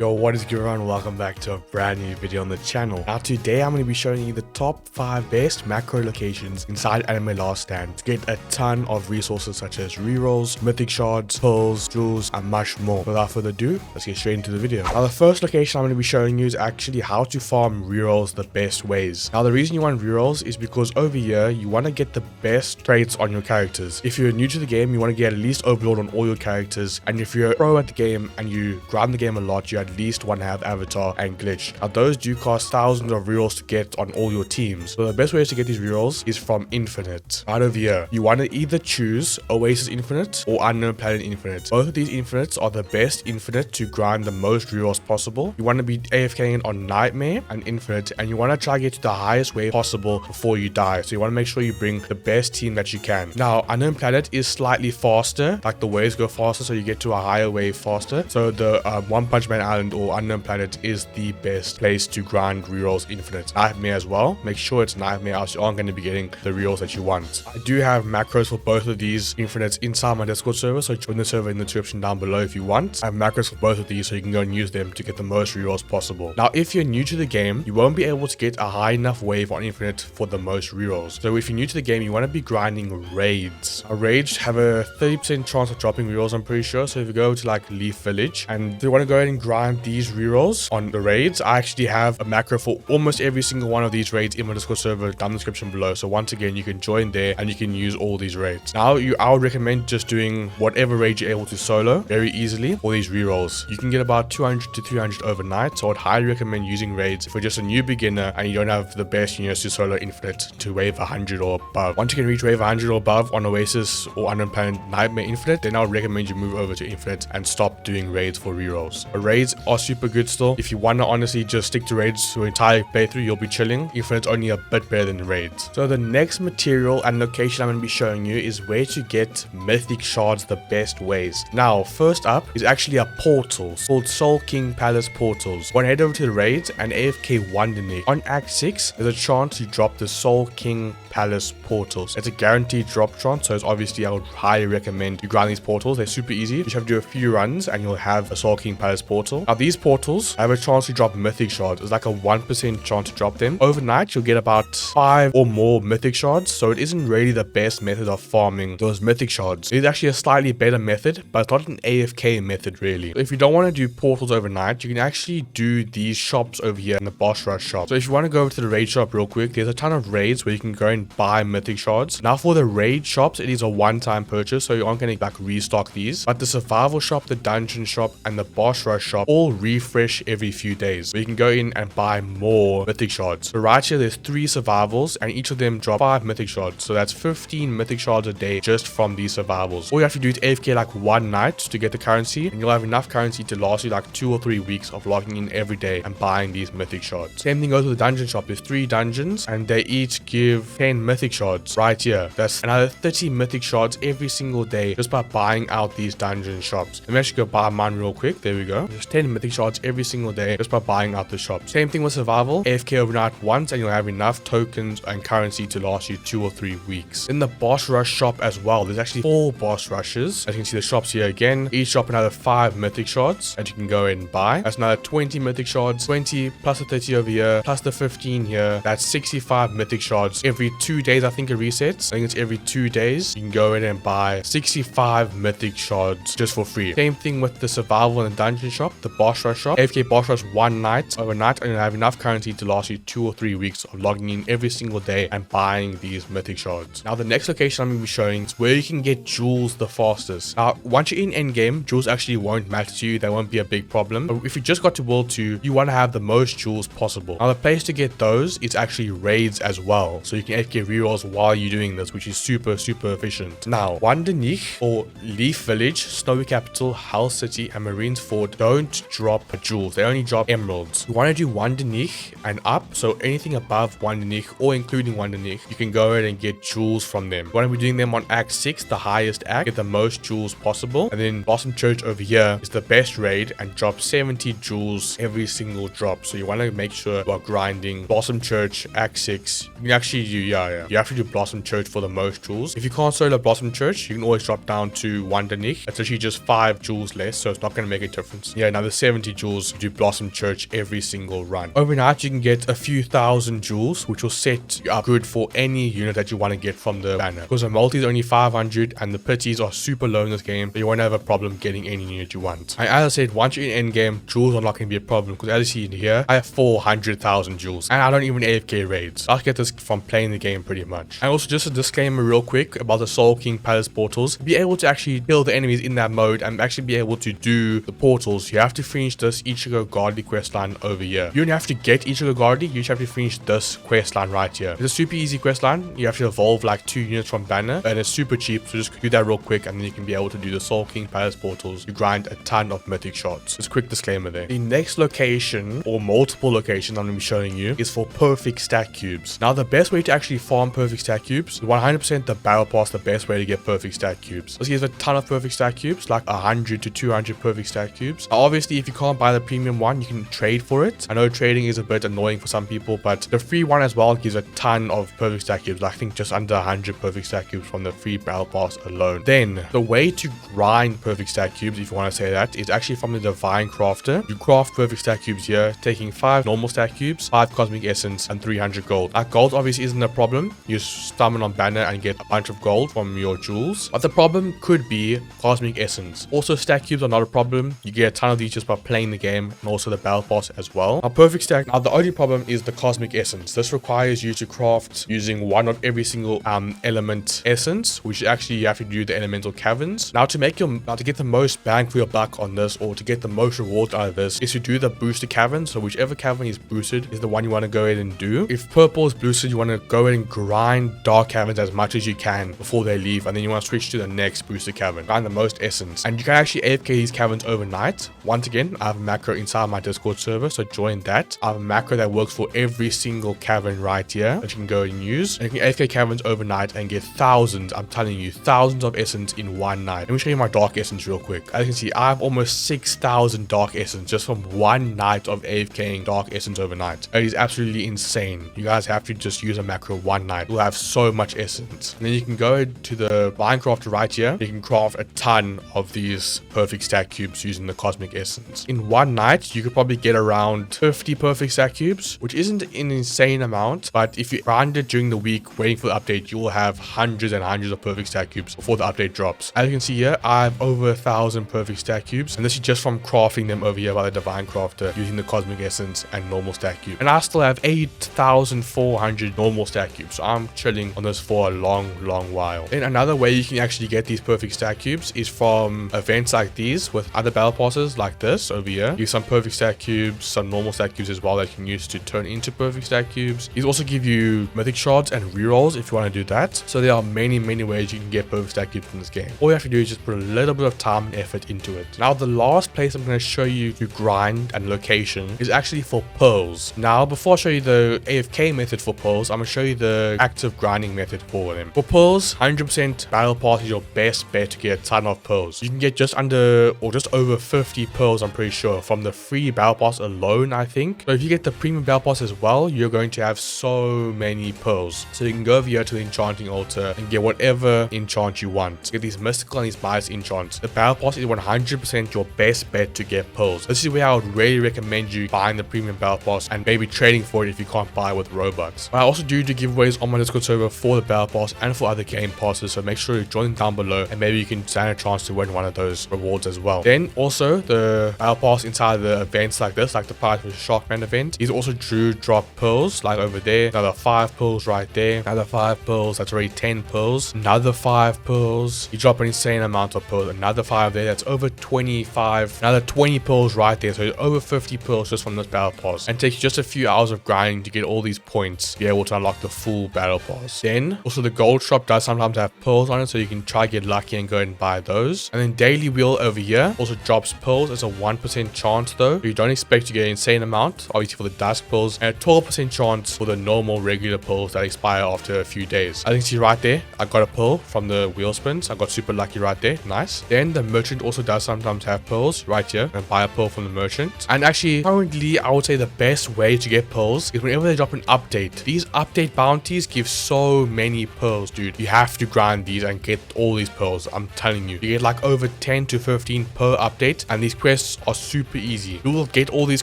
Yo, what is going on? Welcome back to a brand new video on the channel. Now today I'm going to be showing you the top 5 best macro locations inside Anime Last Stand to get a ton of resources such as rerolls, mythic shards, pearls, jewels, and much more. Without further ado, let's get straight into the video. Now the first location I'm going to be showing you is actually how to farm rerolls the best ways. Now the reason you want rerolls is because over here you want to get the best traits on your characters. If you're new to the game, you want to get at least overlord on all your characters, and if you're a pro at the game and you grind the game a lot, you at least want to have avatar and glitch. Now those do cost thousands of rerolls to get on all your teams. So the best ways to get these rerolls is from Infinite. Right over here, you want to either choose Oasis Infinite or Unknown Planet Infinite. Both of these infinites are the best infinite to grind the most rerolls possible. You want to be AFKing on Nightmare and Infinite, and you want to try to get to the highest wave possible before you die. So you want to make sure you bring the best team that you can. Now Unknown Planet is slightly faster, like the waves go faster, so you get to a higher wave faster. So the One Punch Man Island or Unknown Planet is the best place to grind rerolls Infinite. Nightmare as well. Make sure it's Nightmare, else you aren't going to be getting the rerolls that you want. I do have macros for both of these infinites inside my Discord server, so join the server in the description down below if you want. I have macros for both of these, so you can go and use them to get the most rerolls possible. Now if you're new to the game, you won't be able to get a high enough wave on Infinite for the most rerolls. So if you're new to the game, you want to be grinding raids. Raids have a 30% chance of dropping rerolls, I'm pretty sure. So if you go to like Leaf Village and you want to go ahead and grind these rerolls on the raids, I actually have a macro for almost every single one of these raids in my Discord server down in the description below. So once again, you can join there and you can use all these raids. Now I would recommend just doing whatever raid you're able to solo very easily for these rerolls. You can get about 200 to 300 overnight, so I'd highly recommend using raids for just a new beginner and you don't have the best units to solo Infinite to wave 100 or above. Once you can reach wave 100 or above on Oasis or Unknown Planet Nightmare Infinite, then I would recommend you move over to Infinite and stop doing raids for rerolls. Raids are super good still. If you want to honestly just stick to raids your entire playthrough, you'll be chilling. Infinite's only a bit better than raids. So the next material and location I'm going to be showing you is where to get mythic shards the best ways. Now first up is actually a portal called Soul King Palace Portals. When head over to the raids and AFK Wondernick on Act 6, there's a chance to drop the Soul King Palace Portals. It's a guaranteed drop chance, so it's obviously I would highly recommend you grind these portals. They're super easy. You just have to do a few runs and you'll have a Soul King Palace portal. Now these portals have a chance to drop mythic shards. It's like a 1% chance to drop them. Overnight you'll get about 5 or more mythic shards, so it isn't really the best method of farming those mythic shards. It's actually a slightly better method, but it's not an AFK method really. So if you don't want to do portals overnight, you can actually do these shops over here in the boss rush shop. So if you want to go over to the raid shop real quick, there's a ton of raids where you can go and buy mythic shards. Now for the raid shops, it is a one-time purchase, so you aren't going to like restock these, but the survival shop, the dungeon shop, and the boss rush shop all refresh every few days, so you can go in and buy more mythic shards. So right here there's 3 survivals and each of them drop 5 mythic shards, so that's 15 mythic shards a day just from these survivals. All you have to do is AFK like one night to get the currency, and you'll have enough currency to last you like 2 or 3 weeks of logging in every day and buying these mythic shards. Same thing goes with the dungeon shop. There's 3 dungeons and they each give 10 mythic shards. Right here that's another 30 mythic shards every single day just by buying out these dungeon shops. Let me actually go buy mine real quick. There we go. There's 10 mythic shards every single day just by buying out the shops. Same thing with survival. AFK overnight once and you'll have enough tokens and currency to last you 2 or 3 weeks. In the boss rush shop as well, there's actually 4 boss rushes. As you can see, the shops here again, each shop another 5 mythic shards that you can go and buy. That's another 20 mythic shards, 20 plus the 30 over here plus the 15 here. That's 65 mythic shards every 2 days. I think it resets. I think it's every 2 days. You can go in and buy 65 mythic shards just for free. Same thing with the survival and the dungeon shop, the boss rush shop. AFK boss rush one night overnight and you'll have enough currency to last you 2 or 3 weeks of logging in every single day and buying these mythic shards. Now the next location I'm going to be showing is where you can get jewels the fastest. Now once you're in endgame, jewels actually won't matter to you. They won't be a big problem. But if you just got to World 2, you want to have the most jewels possible. Now the place to get those is actually raids as well, so you can AFK rerolls while you're doing this, which is super efficient. Now Wondernick or Leaf Village, Snowy Capital, Hell City, and Marines Fort don't drop jewels. They only drop emeralds. You want to do Wondernick and up, so anything above Wondernick or including Wondernick, you can go ahead and get jewels from them. You want to be doing them on Act 6, the highest act, get the most jewels possible. And then Blossom Church over here is the best raid and drops 70 jewels every single drop. So you want to make sure you are grinding Blossom Church Act 6. You can actually do, you have to do Blossom Church for the most jewels. If you can't solo Blossom Church, you can always drop down to Wondernick. It's actually just 5 jewels less, so it's not going to make a difference. Yeah, now another 70 jewels to do Blossom Church every single run. Overnight, you can get a few thousand jewels, which will set you up good for any unit that you want to get from the banner. Because the multi is only 500 and the pities are super low in this game, so you won't have a problem getting any unit you want. And as I said, once you're in endgame, jewels are not going to be a problem, because as you see in here, I have 400,000 jewels and I don't even AFK raids. I'll get this from playing the game pretty much. And also just a disclaimer real quick about the Soul King Palace portals. To be able to actually kill the enemies in that mode and actually be able to do the portals, you have to finish this Ichigo Godly questline over here. You don't have to get Ichigo Godly, you just have to finish this questline right here. It's a super easy questline. You have to evolve like 2 units from banner and it's super cheap, so just do that real quick and then you can be able to do the Soul King Palace portals. You grind a ton of mythic shards. Just a quick disclaimer there. The next location or multiple locations I'm going to be showing you is for perfect stack cubes. Now the best way to actually farm perfect stack cubes, 100% the battle pass, the best way to get perfect stack cubes. This gives a ton of perfect stack cubes, like 100 to 200 perfect stack cubes. Now, obviously if you can't buy the premium one, you can trade for it. I know trading is a bit annoying for some people, but the free one as well gives a ton of perfect stack cubes. I think just under 100 perfect stack cubes from the free battle pass alone. Then the way to grind perfect stack cubes, if you want to say that, is actually from the divine crafter. You craft perfect stack cubes here, taking 5 normal stack cubes, 5 cosmic essence and 300 gold. Gold obviously isn't a problem. You summon on banner and get a bunch of gold from your jewels, but the problem could be cosmic essence. Also stack cubes are not a problem. You get a ton of these just by playing the game, and also the battle pass as well. Now perfect stack, now the only problem is the cosmic essence. This requires you to craft using one of every single element essence, which actually you have to do the elemental caverns. Now to get the most bang for your buck on this, or to get the most rewards out of this, is to do the booster cavern. So whichever cavern is boosted is the one you want to go ahead and do. If purple is boosted, you want to go ahead and grind dark caverns as much as you can before they leave, and then you want to switch to the next booster cavern, grind the most essence, and you can actually AFK these caverns overnight. Once again, I have a macro inside my Discord server, so join that. I have a macro that works for every single cavern right here that you can go and use, and you can AFK caverns overnight and get thousands, I'm telling you, thousands of essence in one night. Let me show you my dark essence real quick. As you can see, I have almost 6,000 dark essence just from one night of AFKing dark essence overnight. It is absolutely insane. You guys have to just use a macro one night. You'll have so much essence. And then you can go to the Minecraft right here. You can craft a ton of these perfect stack cubes using the cosmic essence. In one night, you could probably get around 50 perfect stack cubes, which isn't an insane amount, but if you grind it during the week waiting for the update, you will have hundreds and hundreds of perfect stack cubes before the update drops. As you can see here, I have over 1,000 perfect stack cubes, and this is just from crafting them over here by the divine crafter using the cosmic essence and normal stack cube. And I still have 8,400 normal stack cubes, so I'm chilling on this for a long while. Then another way you can actually get these perfect stack cubes is from events like these with other battle passes like this over here. Use some perfect stack cubes, some normal stack cubes as well that you can use to turn into perfect stack cubes. These also give you mythic shards and rerolls if you want to do that. So there are many ways you can get perfect stack cubes from this game. All you have to do is just put a little bit of time and effort into it. Now the last place I'm going to show you to grind and location is actually for pearls. Now before I show you the AFK method for pearls, I'm going to show you the active grinding method for them. For pearls, 100% battle pass is your best bet to get a ton of pearls. You can get just under or just over 50 pearls, I'm pretty sure, from the free battle pass alone, I think. So if you get the premium battle pass as well, you're going to have so many pearls. So you can go over here to the enchanting altar and get whatever enchant you want. Get these mystical and these bias enchants. The battle pass is 100% your best bet to get pearls. This is where I would really recommend you buying the premium battle pass and maybe trading for it if you can't buy with Robux. I also do giveaways on my Discord server for the battle pass and for other game passes, so make sure you join down below and maybe you can stand a chance to win one of those rewards as well. Then also the battle pass inside the events like this, like the Pirate with Sharkman event, is also drop pearls like over there. Another 5 pearls right there, another 5 pearls, that's already 10 pearls, another 5 pearls, you drop an insane amount of pearls, another 5 there, that's over 25, another 20 pearls right there, so over 50 pearls just from this battle pass, and it takes you just a few hours of grinding to get all these points to be able to unlock the full battle pass. Then also the gold shop does sometimes have pearls on it, so you can try get lucky and go and buy those. And then daily wheel over here also drops pearls. It's a 1% chance though, so you don't expect to get an insane amount, obviously for the dusk pearls, and a 12% chance for the normal regular pearls that expire after a few days. As you can see right there, I got a pearl from the wheel spins. I got super lucky right there, nice. Then the merchant also does sometimes have pearls right here, and buy a pearl from the merchant. And actually currently I would say the best way to get pearls is whenever they drop an update. These update bounties give so many pearls, dude. You have to grind these and get all these pearls. I'm telling you, you get like over 10 to 15 per update, and these quests quests are super easy. You will get all these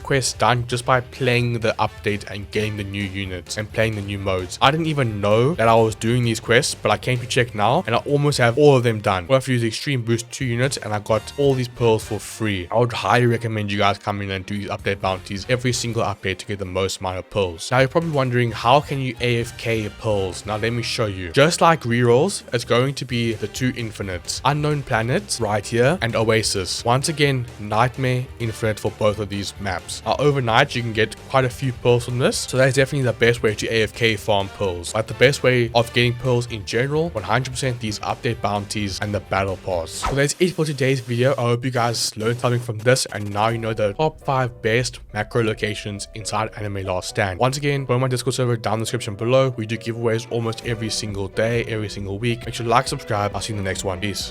quests done just by playing the update and getting the new units and playing the new modes. I didn't even know that I was doing these quests, but I came to check now and I almost have all of them done. All I have to use the extreme boost 2 units and I got all these pearls for free. I would highly recommend you guys come in and do these update bounties every single update to get the most amount of pearls. Now you're probably wondering, how can you AFK pearls? Now let me show you. Just like rerolls, it's going to be the 2 infinites, Unknown Planets right here and Oasis. Once again, Nightmare Infinite for both of these maps. Overnight you can get quite a few pearls from this, so that's definitely the best way to AFK farm pearls. But the best way of getting pearls in general, 100% these update bounties and the battle pass. So that's it for today's video. I hope you guys learned something from this and now you know the top 5 best macro locations inside Anime Last Stand. Once again, join my Discord server down in the description below. We do giveaways almost every single day, every single week. Make sure to like, subscribe. I'll see you in the next one. Peace.